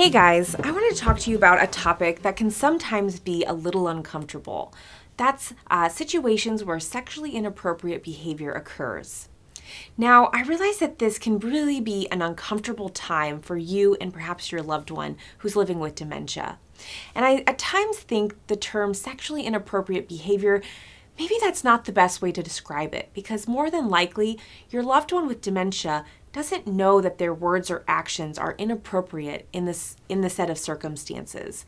Hey guys, I want to talk to you about a topic that can sometimes be a little uncomfortable. That's situations where sexually inappropriate behavior occurs. Now, I realize that this can really be an uncomfortable time for you and perhaps your loved one who's living with dementia. And I at times think the term sexually inappropriate behavior, maybe that's not the best way to describe it, because more than likely, your loved one with dementia doesn't know that their words or actions are inappropriate in the set of circumstances.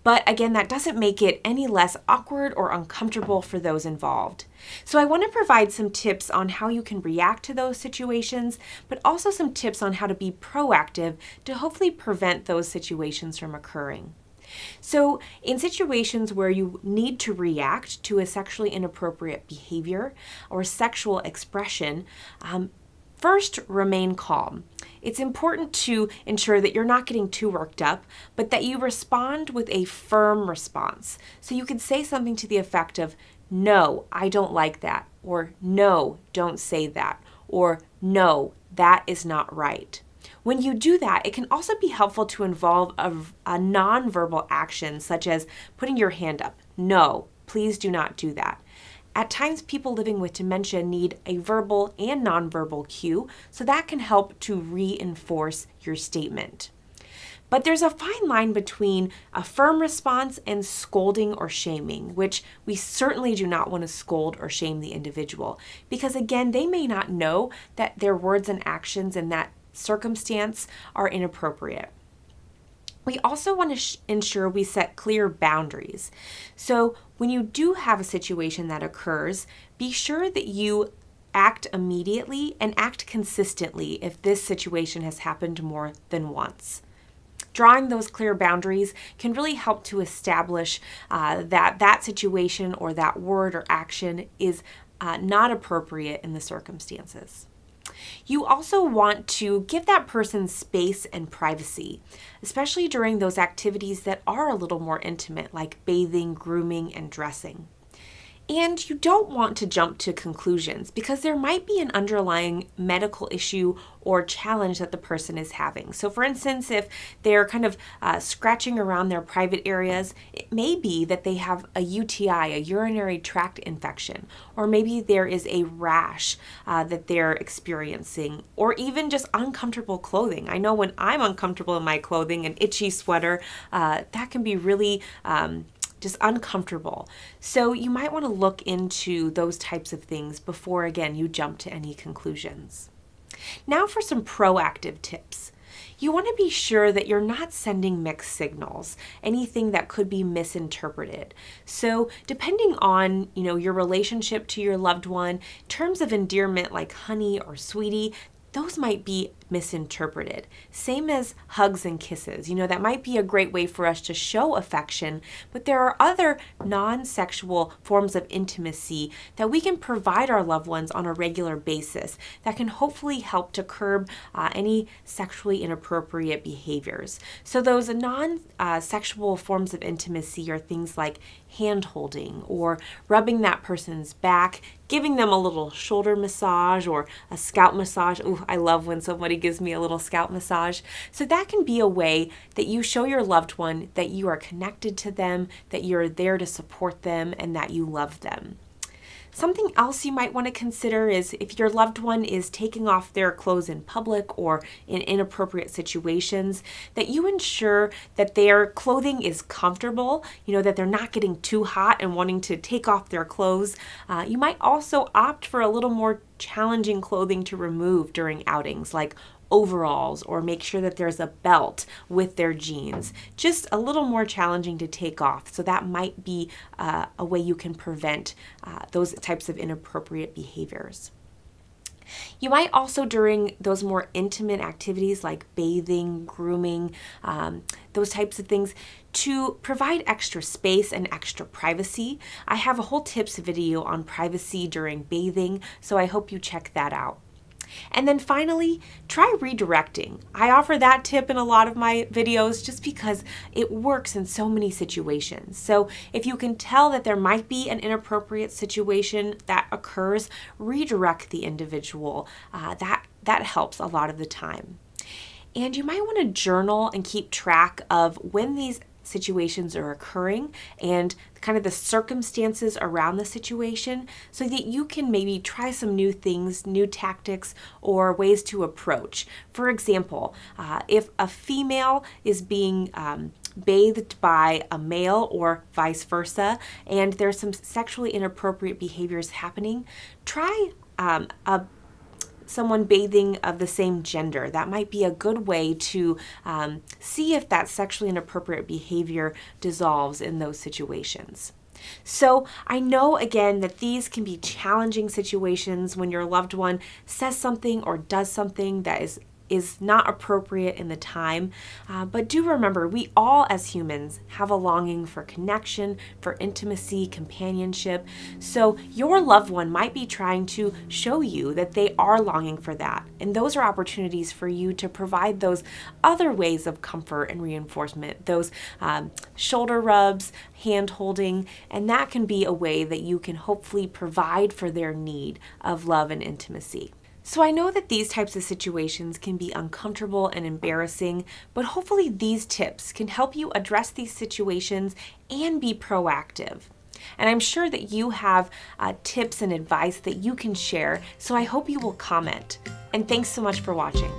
But again, that doesn't make it any less awkward or uncomfortable for those involved. So I want to provide some tips on how you can react to those situations, but also some tips on how to be proactive to hopefully prevent those situations from occurring. So in situations where you need to react to a sexually inappropriate behavior or sexual expression, first, remain calm. It's important to ensure that you're not getting too worked up, but that you respond with a firm response. So you could say something to the effect of, "No, I don't like that," or "No, don't say that," or "No, that is not right." When you do that, it can also be helpful to involve a nonverbal action, such as putting your hand up. "No, please do not do that." At times, people living with dementia need a verbal and nonverbal cue, so that can help to reinforce your statement. But there's a fine line between a firm response and scolding or shaming, which we certainly do not want to scold or shame the individual, because again, they may not know that their words and actions in that circumstance are inappropriate. We also want to ensure we set clear boundaries. So when you do have a situation that occurs, be sure that you act immediately and act consistently if this situation has happened more than once. Drawing those clear boundaries can really help to establish that situation or that word or action is not appropriate in the circumstances. You also want to give that person space and privacy, especially during those activities that are a little more intimate, like bathing, grooming, and dressing. And you don't want to jump to conclusions because there might be an underlying medical issue or challenge that the person is having. So for instance, if they're kind of scratching around their private areas, it may be that they have a UTI, a urinary tract infection, or maybe there is a rash that they're experiencing, or even just uncomfortable clothing. I know when I'm uncomfortable in my clothing, an itchy sweater, that can be really just uncomfortable. So you might want to look into those types of things before, again, you jump to any conclusions. Now for some proactive tips. You want to be sure that you're not sending mixed signals, anything that could be misinterpreted. So depending on, your relationship to your loved one, terms of endearment like honey or sweetie, those might be misinterpreted. Same as hugs and kisses. That might be a great way for us to show affection, but there are other non-sexual forms of intimacy that we can provide our loved ones on a regular basis that can hopefully help to curb any sexually inappropriate behaviors. So those non-sexual forms of intimacy are things like hand-holding or rubbing that person's back, giving them a little shoulder massage or a scalp massage. Ooh, I love when somebody gives me a little scalp massage. So that can be a way that you show your loved one that you are connected to them, that you're there to support them, and that you love them. Something else you might want to consider is if your loved one is taking off their clothes in public or in inappropriate situations, that you ensure that their clothing is comfortable, that they're not getting too hot and wanting to take off their clothes. You might also opt for a little more challenging clothing to remove during outings, like overalls, or make sure that there's a belt with their jeans. Just a little more challenging to take off. So that might be a way you can prevent those types of inappropriate behaviors. You might also, during those more intimate activities like bathing, grooming, those types of things, to provide extra space and extra privacy. I have a whole tips video on privacy during bathing, so I hope you check that out. And then finally, try redirecting. I offer that tip in a lot of my videos just because it works in so many situations. So if you can tell that there might be an inappropriate situation that occurs, redirect the individual. That helps a lot of the time. And you might want to journal and keep track of when these situations are occurring and kind of the circumstances around the situation so that you can maybe try some new things, new tactics, or ways to approach. For example, if a female is being bathed by a male or vice versa, and there's some sexually inappropriate behaviors happening, try someone bathing of the same gender. That might be a good way to see if that sexually inappropriate behavior dissolves in those situations. So I know again that these can be challenging situations when your loved one says something or does something that is not appropriate in the time. But do remember, we all as humans have a longing for connection, for intimacy, companionship. So your loved one might be trying to show you that they are longing for that. And those are opportunities for you to provide those other ways of comfort and reinforcement, those shoulder rubs, hand holding, and that can be a way that you can hopefully provide for their need of love and intimacy. So I know that these types of situations can be uncomfortable and embarrassing, but hopefully these tips can help you address these situations and be proactive. And I'm sure that you have tips and advice that you can share, so I hope you will comment. And thanks so much for watching.